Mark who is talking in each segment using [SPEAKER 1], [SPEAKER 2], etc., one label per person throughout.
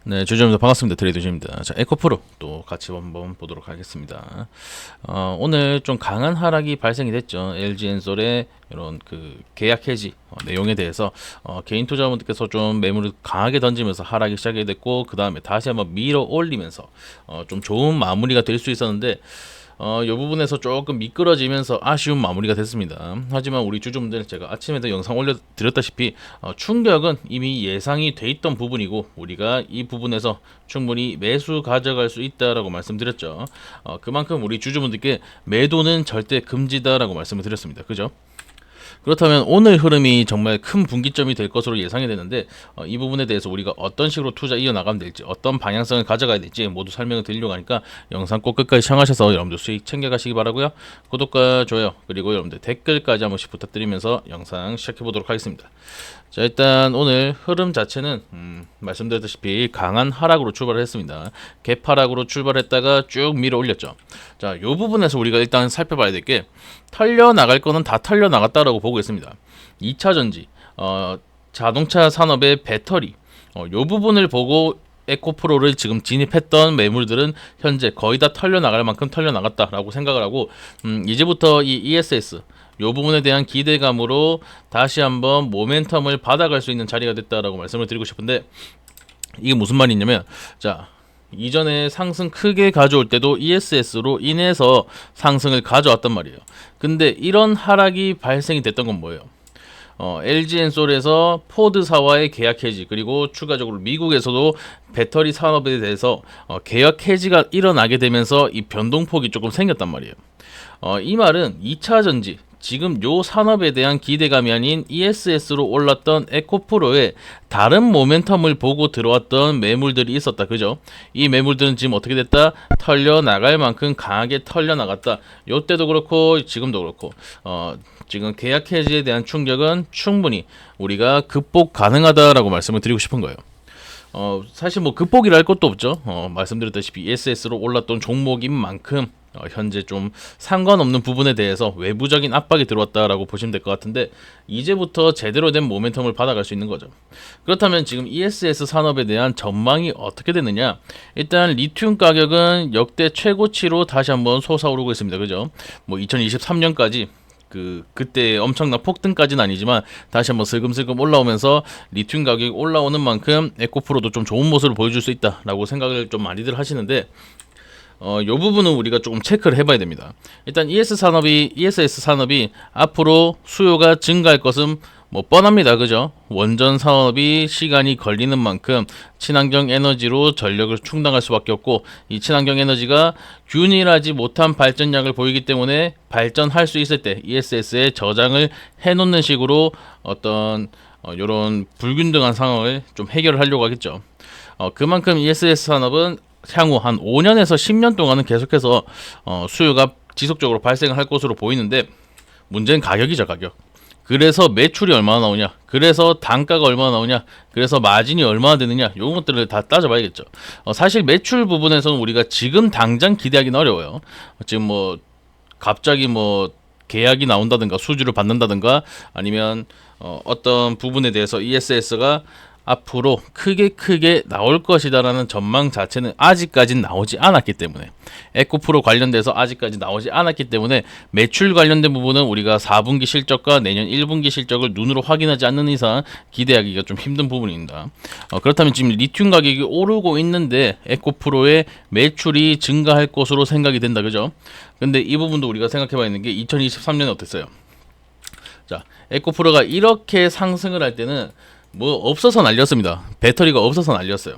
[SPEAKER 1] 네, 주주님들 반갑습니다. 트레이드주입니다. 자, 에코프로 또 같이 한번 보도록 하겠습니다. 오늘 좀 강한 하락이 발생이 됐죠. LG엔솔의 이런 그 계약 해지 내용에 대해서 개인 투자자분들께서 좀 매물을 강하게 던지면서 하락이 시작이 됐고, 그 다음에 다시 한번 밀어 올리면서 좀 좋은 마무리가 될 수 있었는데, 이 부분에서 조금 미끄러지면서 아쉬운 마무리가 됐습니다. 하지만 우리 주주분들, 제가 아침에도 영상 올려드렸다시피 충격은 이미 예상이 돼 있던 부분이고, 우리가 이 부분에서 충분히 매수 가져갈 수 있다라고 말씀드렸죠. 그만큼 우리 주주분들께 매도는 절대 금지다라고 말씀을 드렸습니다. 그죠? 그렇다면 오늘 흐름이 정말 큰 분기점이 될 것으로 예상이 되는데, 이 부분에 대해서 우리가 어떤 식으로 투자 이어나가면 될지, 어떤 방향성을 가져가야 될지 모두 설명을 드리려고 하니까 영상 꼭 끝까지 시청하셔서 여러분들 수익 챙겨가시기 바라고요. 구독과 좋아요 그리고 여러분들 댓글까지 한 번씩 부탁드리면서 영상 시작해 보도록 하겠습니다. 자, 일단 오늘 흐름 자체는 말씀드렸다시피 강한 하락으로 출발을 했습니다. 갭 하락으로 출발했다가 쭉 밀어 올렸죠. 자, 요 부분에서 우리가 일단 살펴봐야 될 게, 털려 나갈 거는 다 털려 나갔다라고 보고 있습니다. 2차 전지, 자동차 산업의 배터리, 요 부분을 보고 에코프로를 지금 진입했던 매물들은 현재 거의 다 털려 나갈 만큼 털려 나갔다라고 생각을 하고, 이제부터 이 ESS 요 부분에 대한 기대감으로 다시 한번 모멘텀을 받아갈 수 있는 자리가 됐다라고 말씀을 드리고 싶은데, 이게 무슨 말이냐면, 자, 이전에 상승 크게 가져올 때도 ESS로 인해서 상승을 가져왔단 말이에요. 근데 이런 하락이 발생이 됐던 건 뭐예요? LG엔솔에서 포드사와의 계약 해지, 그리고 추가적으로 미국에서도 배터리 산업에 대해서 계약 해지가 일어나게 되면서 이 변동폭이 조금 생겼단 말이에요. 이 말은 2차 전지, 지금 요 산업에 대한 기대감이 아닌 ESS로 올랐던 에코프로의 다른 모멘텀을 보고 들어왔던 매물들이 있었다. 그죠? 이 매물들은 지금 어떻게 됐다? 털려 나갈 만큼 강하게 털려 나갔다. 요때도 그렇고 지금도 그렇고, 지금 계약 해지에 대한 충격은 충분히 우리가 극복 가능하다라고 말씀을 드리고 싶은 거예요. 사실 뭐 극복이라 할 것도 없죠. 말씀드렸다시피 ESS로 올랐던 종목인 만큼 현재 좀 상관없는 부분에 대해서 외부적인 압박이 들어왔다라고 보시면 될 것 같은데, 이제부터 제대로 된 모멘텀을 받아갈 수 있는 거죠. 그렇다면 지금 ESS 산업에 대한 전망이 어떻게 되느냐? 일단 리튬 가격은 역대 최고치로 다시 한번 솟아오르고 있습니다. 그죠? 뭐 2023년까지 그때 엄청난 폭등까지는 아니지만 다시 한번 슬금슬금 올라오면서 리튬 가격이 올라오는 만큼 에코프로도 좀 좋은 모습을 보여줄 수 있다라고 생각을 좀 많이들 하시는데, 요 부분은 우리가 조금 체크를 해봐야 됩니다. 일단 ESS 산업이 앞으로 수요가 증가할 것은 뭐 뻔합니다. 그죠? 원전 산업이 시간이 걸리는 만큼 친환경 에너지로 전력을 충당할 수밖에 없고, 이 친환경 에너지가 균일하지 못한 발전량을 보이기 때문에 발전할 수 있을 때 ESS에 저장을 해놓는 식으로 어떤 요런 불균등한 상황을 좀 해결을 하려고 하겠죠. 그만큼 ESS 산업은 향후 한 5년에서 10년 동안은 계속해서 수요가 지속적으로 발생을 할 것으로 보이는데, 문제는 가격이죠. 가격. 그래서 매출이 얼마나 나오냐, 그래서 단가가 얼마나 나오냐, 그래서 마진이 얼마나 되느냐, 요런 것들을 다 따져봐야겠죠. 사실 매출 부분에서는 우리가 지금 당장 기대하기는 어려워요. 지금 뭐 갑자기 뭐 계약이 나온다든가 수주를 받는다든가, 아니면 어떤 부분에 대해서 ESS가 앞으로 크게 나올 것이다라는 전망 자체는 아직까지 나오지 않았기 때문에, 에코프로 관련돼서 아직까지 나오지 않았기 때문에 매출 관련된 부분은 우리가 4분기 실적과 내년 1분기 실적을 눈으로 확인하지 않는 이상 기대하기가 좀 힘든 부분입니다. 그렇다면 지금 리튬 가격이 오르고 있는데 에코프로의 매출이 증가할 것으로 생각이 된다. 그죠? 근데 이 부분도 우리가 생각해봐야 하는 게, 2023년에 어땠어요? 자, 에코프로가 이렇게 상승을 할 때는 뭐 없어서 난리였습니다. 배터리가 없어서 난리였어요.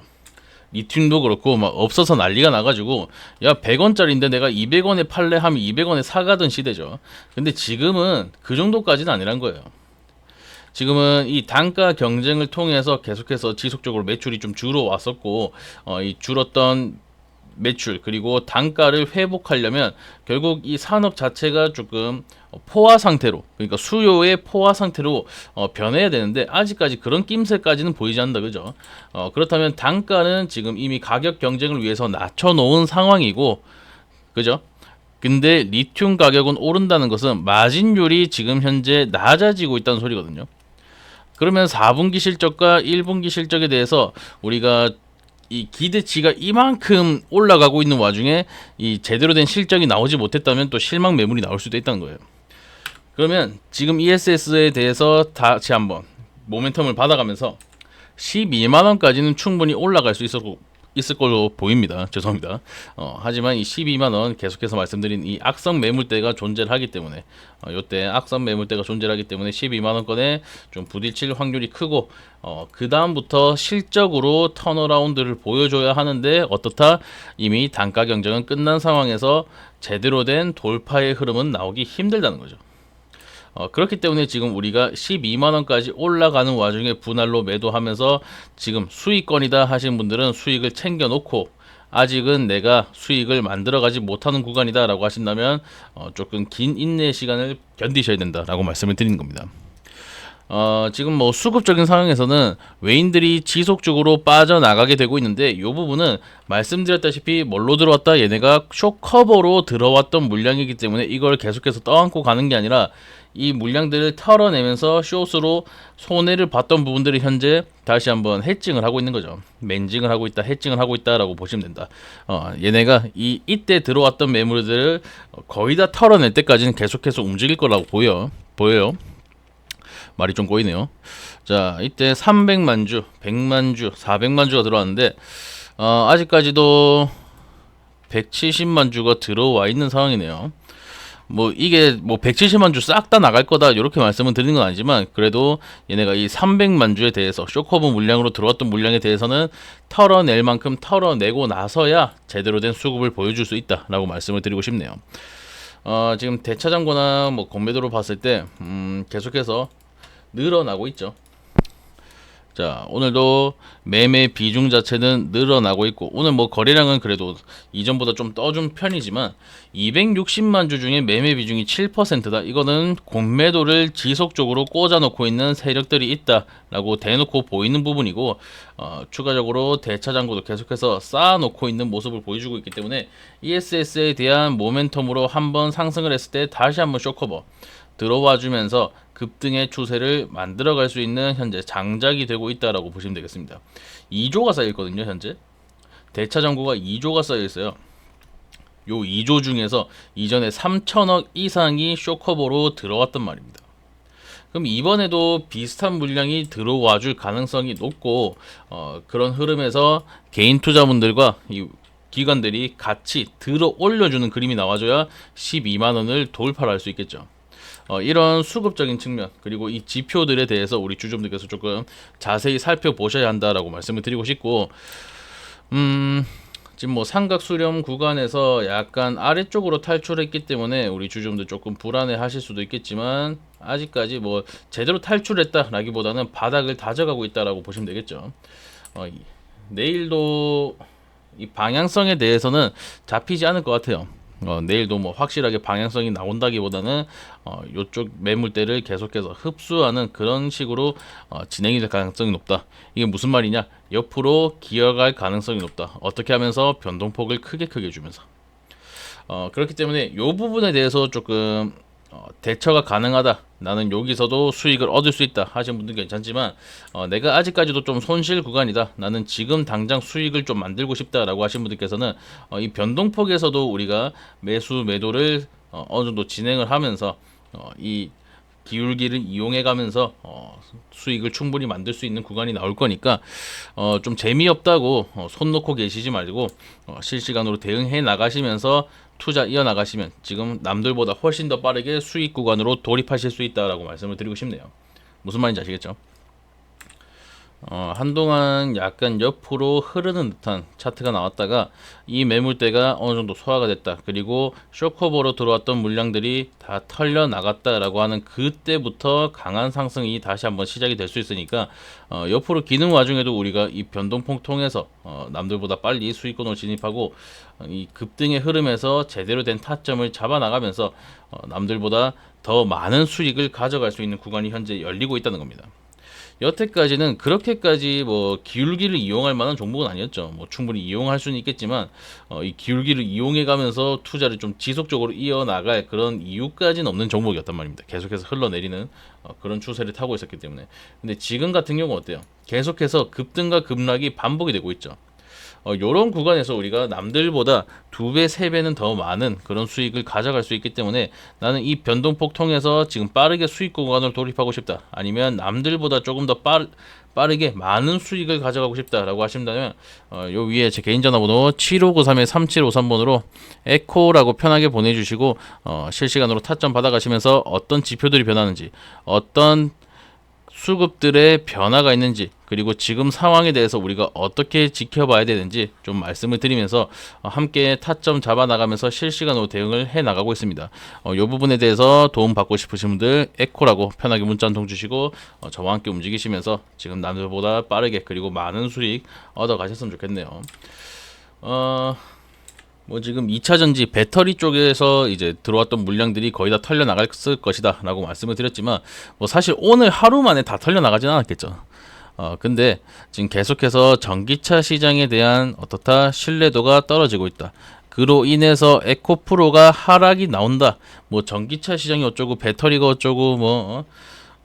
[SPEAKER 1] 리튬도 그렇고 막 없어서 난리가 나가지고, 야 100원짜리인데 내가 200원에 팔래 하면 200원에 사가던 시대죠. 근데 지금은 그 정도까지는 아니란 거예요. 지금은 이 단가 경쟁을 통해서 계속해서 지속적으로 매출이 좀 줄어왔었고, 이 줄었던 매출 그리고 단가를 회복하려면 결국 이 산업 자체가 조금 포화 상태로, 그러니까 수요의 포화 상태로 변해야 되는데, 아직까지 그런 낌새까지는 보이지 않는다. 그죠? 그렇다면 단가는 지금 이미 가격 경쟁을 위해서 낮춰놓은 상황이고, 그죠? 근데 리튬 가격은 오른다는 것은 마진율이 지금 현재 낮아지고 있다는 소리거든요. 그러면 4분기 실적과 1분기 실적에 대해서 우리가 이 기대치가 이만큼 올라가고 있는 와중에 이 제대로 된 실적이 나오지 못했다면 또 실망 매물이 나올 수도 있다는 거예요. 그러면 지금 ESS에 대해서 다시 한번 모멘텀을 받아가면서 12만원까지는 충분히 올라갈 수 있을 걸로 보입니다. 죄송합니다. 하지만 이 12만원 계속해서 말씀드린 이 악성 매물대가 존재를 하기 때문에 요때 악성 매물대가 존재를 하기 때문에 12만원권에 좀 부딪힐 확률이 크고 그 다음부터 실적으로 턴어라운드를 보여줘야 하는데 어떻다? 이미 단가 경쟁은 끝난 상황에서 제대로 된 돌파의 흐름은 나오기 힘들다는 거죠. 그렇기 때문에 지금 우리가 12만원까지 올라가는 와중에 분할로 매도하면서 지금 수익권이다 하신 분들은 수익을 챙겨 놓고 아직은 내가 수익을 만들어가지 못하는 구간이다 라고 하신다면 조금 긴 인내 시간을 견디셔야 된다 라고 말씀을 드리는 겁니다. 지금 뭐 수급적인 상황에서는 외인들이 지속적으로 빠져나가게 되고 있는데 이 부분은 말씀드렸다시피 뭘로 들어왔다? 얘네가 쇼커버로 들어왔던 물량이기 때문에 이걸 계속해서 떠안고 가는 게 아니라 이 물량들을 털어내면서 숏으로 손해를 봤던 부분들이 현재 다시 한번 해칭을 하고 있는 거죠. 맨징을 하고 있다, 해칭을 하고 있다라고 보시면 된다. 얘네가 이때 들어왔던 매물들을 거의 다 털어낼 때까지는 계속해서 움직일 거라고 보여요. 말이 좀 꼬이네요. 자, 이때 300만 주, 100만 주, 400만 주가 들어왔는데 아직까지도 170만 주가 들어와 있는 상황이네요. 뭐 이게 뭐 170만 주 싹 다 나갈 거다 이렇게 말씀을 드리는 건 아니지만 그래도 얘네가 이 300만 주에 대해서 쇼커버 물량으로 들어왔던 물량에 대해서는 털어낼 만큼 털어내고 나서야 제대로 된 수급을 보여줄 수 있다라고 말씀을 드리고 싶네요. 지금 대차장고나 뭐 공매도로 봤을 때 계속해서 늘어나고 있죠. 자, 오늘도 매매 비중 자체는 늘어나고 있고 오늘 뭐 거래량은 그래도 이전보다 좀 떠준 편이지만 260만 주 중에 매매 비중이 7%다. 이거는 공매도를 지속적으로 꽂아놓고 있는 세력들이 있다라고 대놓고 보이는 부분이고 추가적으로 대차장고도 계속해서 쌓아놓고 있는 모습을 보여주고 있기 때문에 ESS에 대한 모멘텀으로 한번 상승을 했을 때 다시 한번 쇼커버 들어와 주면서 급등의 추세를 만들어갈 수 있는 현재 장작이 되고 있다라고 보시면 되겠습니다. 2조가 쌓여 있거든요. 현재 대차장고가 2조가 쌓여 있어요. 요 2조 중에서 이전에 3천억 이상이 쇼커버로 들어왔단 말입니다. 그럼 이번에도 비슷한 물량이 들어와 줄 가능성이 높고 그런 흐름에서 개인 투자분들과 이 기관들이 같이 들어 올려주는 그림이 나와줘야 12만원을 돌파를 할 수 있겠죠. 이런 수급적인 측면 그리고 이 지표들에 대해서 우리 주주분들께서 조금 자세히 살펴보셔야 한다라고 말씀을 드리고 싶고 지금 뭐 삼각 수렴 구간에서 약간 아래쪽으로 탈출했기 때문에 우리 주주분들 조금 불안해 하실 수도 있겠지만 아직까지 뭐 제대로 탈출했다라기보다는 바닥을 다져가고 있다라고 보시면 되겠죠. 내일도 이 방향성에 대해서는 잡히지 않을 것 같아요. 내일도 뭐 확실하게 방향성이 나온다기보다는 요쪽 매물대를 계속해서 흡수하는 그런 식으로 진행이 될 가능성이 높다. 이게 무슨 말이냐? 옆으로 기어갈 가능성이 높다. 어떻게 하면서 변동폭을 크게 주면서 그렇기 때문에 이 부분에 대해서 조금 대처가 가능하다. 나는 여기서도 수익을 얻을 수 있다 하시는 분들 괜찮지만 내가 아직까지도 좀 손실 구간이다. 나는 지금 당장 수익을 좀 만들고 싶다라고 하시는 분들께서는 이 변동폭에서도 우리가 매수 매도를 어느 정도 진행을 하면서 이 기울기를 이용해 가면서 수익을 충분히 만들 수 있는 구간이 나올 거니까 좀 재미없다고 손 놓고 계시지 말고 실시간으로 대응해 나가시면서 투자 이어나가시면 지금 남들보다 훨씬 더 빠르게 수익 구간으로 돌입하실 수 있다라고 말씀을 드리고 싶네요. 무슨 말인지 아시겠죠? 한동안 약간 옆으로 흐르는 듯한 차트가 나왔다가 이 매물대가 어느 정도 소화가 됐다. 그리고 쇼커버로 들어왔던 물량들이 다 털려 나갔다라고 하는 그때부터 강한 상승이 다시 한번 시작이 될 수 있으니까 옆으로 기는 와중에도 우리가 이 변동폭 통해서 남들보다 빨리 수익권으로 진입하고 이 급등의 흐름에서 제대로 된 타점을 잡아 나가면서 남들보다 더 많은 수익을 가져갈 수 있는 구간이 현재 열리고 있다는 겁니다. 여태까지는 그렇게까지 뭐 기울기를 이용할 만한 종목은 아니었죠. 뭐 충분히 이용할 수는 있겠지만 이 기울기를 이용해 가면서 투자를 좀 지속적으로 이어나갈 그런 이유까지는 없는 종목이었단 말입니다. 계속해서 흘러내리는 그런 추세를 타고 있었기 때문에. 근데 지금 같은 경우 어때요? 계속해서 급등과 급락이 반복이 되고 있죠. 요런 구간에서 우리가 남들보다 2배, 3배는 더 많은 그런 수익을 가져갈 수 있기 때문에 나는 이 변동폭 통해서 지금 빠르게 수익 구간으로 돌입하고 싶다. 아니면 남들보다 조금 더 빠르게 많은 수익을 가져가고 싶다라고 하신다면 요 위에 제 개인 전화번호 7593-3753번으로 에코라고 편하게 보내주시고 실시간으로 타점 받아가시면서 어떤 지표들이 변하는지, 어떤 수급들의 변화가 있는지, 그리고 지금 상황에 대해서 우리가 어떻게 지켜봐야 되는지 좀 말씀을 드리면서 함께 타점 잡아 나가면서 실시간으로 대응을 해 나가고 있습니다. 이 부분에 대해서 도움 받고 싶으신 분들 에코라고 편하게 문자 한 통 주시고 저와 함께 움직이시면서 지금 남들보다 빠르게 그리고 많은 수익 얻어 가셨으면 좋겠네요. 뭐 지금 2차 전지 배터리 쪽에서 이제 들어왔던 물량들이 거의 다 털려 나갔을 것이다 라고 말씀을 드렸지만 뭐 사실 오늘 하루 만에 다 털려 나가진 않았겠죠. 근데 지금 계속해서 전기차 시장에 대한 어떻다 신뢰도가 떨어지고 있다. 그로 인해서 에코프로가 하락이 나온다. 뭐 전기차 시장이 어쩌고 배터리가 어쩌고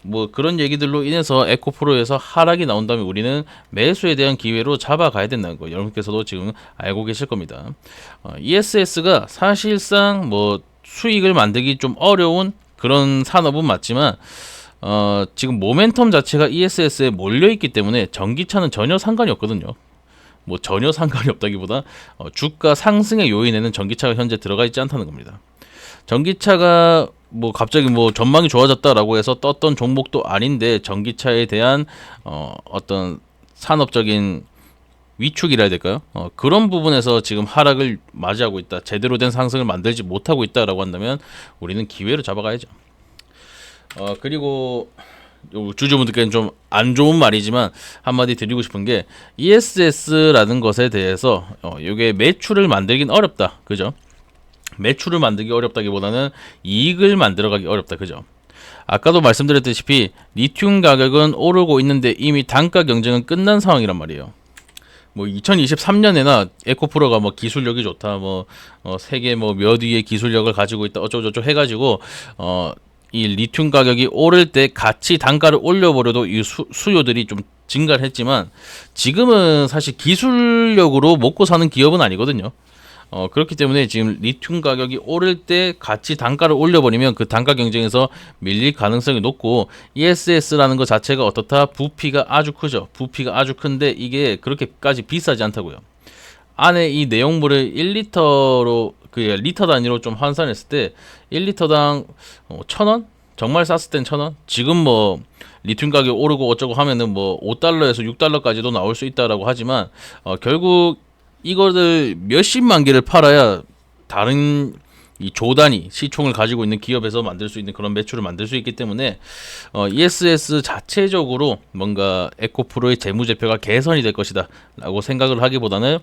[SPEAKER 1] 뭐 그런 얘기들로 인해서 에코프로에서 하락이 나온다면 우리는 매수에 대한 기회로 잡아가야 된다는 거 여러분께서도 지금 알고 계실 겁니다. ESS가 사실상 뭐 수익을 만들기 좀 어려운 그런 산업은 맞지만 지금 모멘텀 자체가 ESS에 몰려있기 때문에 전기차는 전혀 상관이 없거든요. 뭐 전혀 상관이 없다기보다 주가 상승의 요인에는 전기차가 현재 들어가 있지 않다는 겁니다. 전기차가 뭐 갑자기 뭐 전망이 좋아졌다라고 해서 떴던 종목도 아닌데 전기차에 대한 어떤 산업적인 위축이라 해야 될까요? 그런 부분에서 지금 하락을 맞이하고 있다. 제대로 된 상승을 만들지 못하고 있다라고 한다면 우리는 기회를 잡아가야죠. 그리고 주주분들께는 좀 안 좋은 말이지만 한마디 드리고 싶은 게 ESS라는 것에 대해서 이게 매출을 만들긴 어렵다. 그죠? 매출을 만들기 어렵다기보다는 이익을 만들어가기 어렵다. 그죠? 아까도 말씀드렸다시피 리튬 가격은 오르고 있는데 이미 단가 경쟁은 끝난 상황이란 말이에요. 뭐 2023년에나 에코프로가 뭐 기술력이 좋다, 뭐 세계 뭐 몇 위의 기술력을 가지고 있다, 어쩌고저쩌고 해가지고 이 리튬 가격이 오를 때 같이 단가를 올려버려도 이 수요들이 좀 증가를 했지만 지금은 사실 기술력으로 먹고 사는 기업은 아니거든요. 그렇기 때문에 지금 리튬 가격이 오를 때 같이 단가를 올려버리면 그 단가 경쟁에서 밀릴 가능성이 높고 ESS라는 것 자체가 어떻다? 부피가 아주 크죠. 부피가 아주 큰데 이게 그렇게까지 비싸지 않다고요. 안에 이 내용물을 1리터로 그 리터 단위로 좀 환산했을 때 1리터당 1,000원? 정말 쌌을 땐 1,000원? 지금 뭐 리튬 가격 오르고 어쩌고 하면은 뭐 5달러에서 6달러까지도 나올 수 있다라고 하지만 결국 이거를 몇십만 개를 팔아야 다른 이 조단위 시총을 가지고 있는 기업에서 만들 수 있는 그런 매출을 만들 수 있기 때문에 ESS 자체적으로 뭔가 에코프로의 재무제표가 개선이 될 것이다 라고 생각을 하기보다는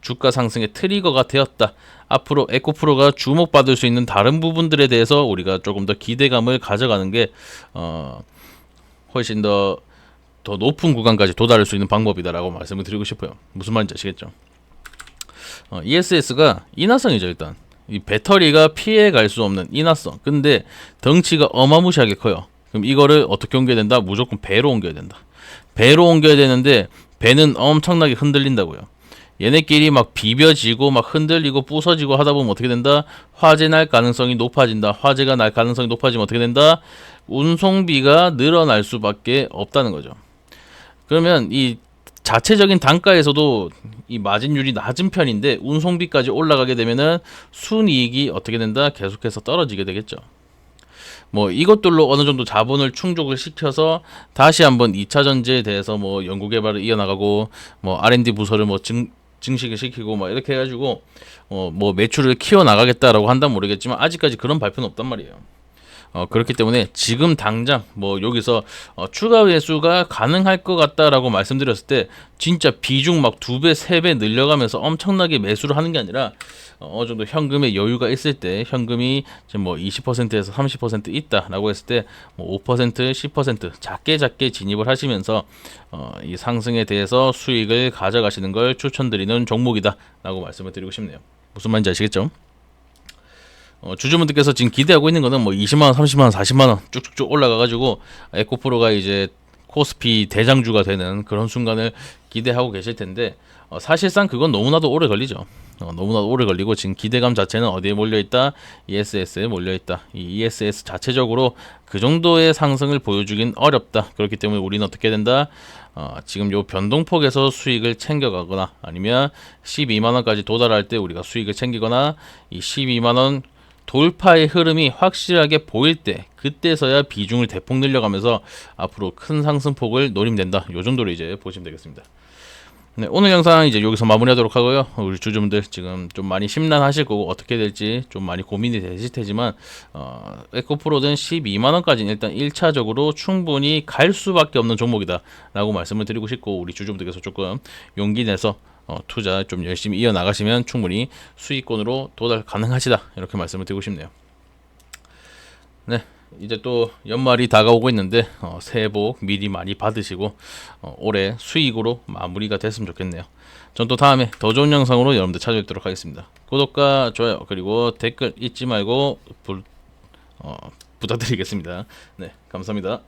[SPEAKER 1] 주가 상승의 트리거가 되었다. 앞으로 에코프로가 주목받을 수 있는 다른 부분들에 대해서 우리가 조금 더 기대감을 가져가는 게 훨씬 더 높은 구간까지 도달할 수 있는 방법이다라고 말씀을 드리고 싶어요. 무슨 말인지 아시겠죠? ESS가 인화성이죠. 일단 이 배터리가 피해갈 수 없는 인화성. 근데 덩치가 어마무시하게 커요. 그럼 이거를 어떻게 옮겨야 된다? 무조건 배로 옮겨야 된다. 배로 옮겨야 되는데 배는 엄청나게 흔들린다고요. 얘네끼리 막 비벼지고 막 흔들리고 부서지고 하다 보면 어떻게 된다? 화재 날 가능성이 높아진다. 화재가 날 가능성이 높아지면 어떻게 된다? 운송비가 늘어날 수밖에 없다는 거죠. 그러면 이 자체적인 단가에서도 이 마진율이 낮은 편인데 운송비까지 올라가게 되면은 순이익이 어떻게 된다? 계속해서 떨어지게 되겠죠. 뭐 이것들로 어느 정도 자본을 충족을 시켜서 다시 한번 2차 전지에 대해서 뭐 연구 개발을 이어나가고 뭐 R&D 부서를 뭐 증식을 시키고 막 이렇게 해가지고 뭐 매출을 키워 나가겠다라고 한다면 모르겠지만 아직까지 그런 발표는 없단 말이에요. 그렇기 때문에 지금 당장 뭐 여기서 추가 매수가 가능할 것 같다라고 말씀드렸을 때 진짜 비중 막 2배, 3배 늘려가면서 엄청나게 매수를 하는 게 아니라 어느 정도 현금의 여유가 있을 때 현금이 지금 뭐 20%에서 30% 있다라고 했을 때 뭐 5%, 10% 작게 진입을 하시면서 이 상승에 대해서 수익을 가져가시는 걸 추천드리는 종목이다라고 말씀을 드리고 싶네요. 무슨 말인지 아시겠죠? 주주분들께서 지금 기대하고 있는 거는 뭐 20만원, 30만원, 40만원 쭉쭉쭉 올라가가지고 에코프로가 이제 코스피 대장주가 되는 그런 순간을 기대하고 계실 텐데 사실상 그건 너무나도 오래 걸리죠. 너무나도 오래 걸리고 지금 기대감 자체는 어디에 몰려있다? ESS에 몰려있다. 이 ESS 자체적으로 그 정도의 상승을 보여주긴 어렵다. 그렇기 때문에 우리는 어떻게 된다? 지금 요 변동폭에서 수익을 챙겨가거나 아니면 12만원까지 도달할 때 우리가 수익을 챙기거나 이 12만원 돌파의 흐름이 확실하게 보일 때 그때서야 비중을 대폭 늘려가면서 앞으로 큰 상승폭을 노림된다. 요 정도로 이제 보시면 되겠습니다. 네, 오늘 영상 이제 여기서 마무리하도록 하고요. 우리 주주분들 지금 좀 많이 심란하실 거고 어떻게 될지 좀 많이 고민이 되실 테지만 에코프로는 12만원까지는 일단 1차적으로 충분히 갈 수밖에 없는 종목이다 라고 말씀을 드리고 싶고, 우리 주주분들께서 조금 용기 내서 투자 좀 열심히 이어나가시면 충분히 수익권으로 도달 가능하시다, 이렇게 말씀을 드리고 싶네요. 네, 이제 또 연말이 다가오고 있는데 새해 복 미리 많이 받으시고 올해 수익으로 마무리가 됐으면 좋겠네요. 전 또 다음에 더 좋은 영상으로 여러분들 찾아뵙도록 하겠습니다. 구독과 좋아요 그리고 댓글 잊지 말고 부탁드리겠습니다. 네, 감사합니다.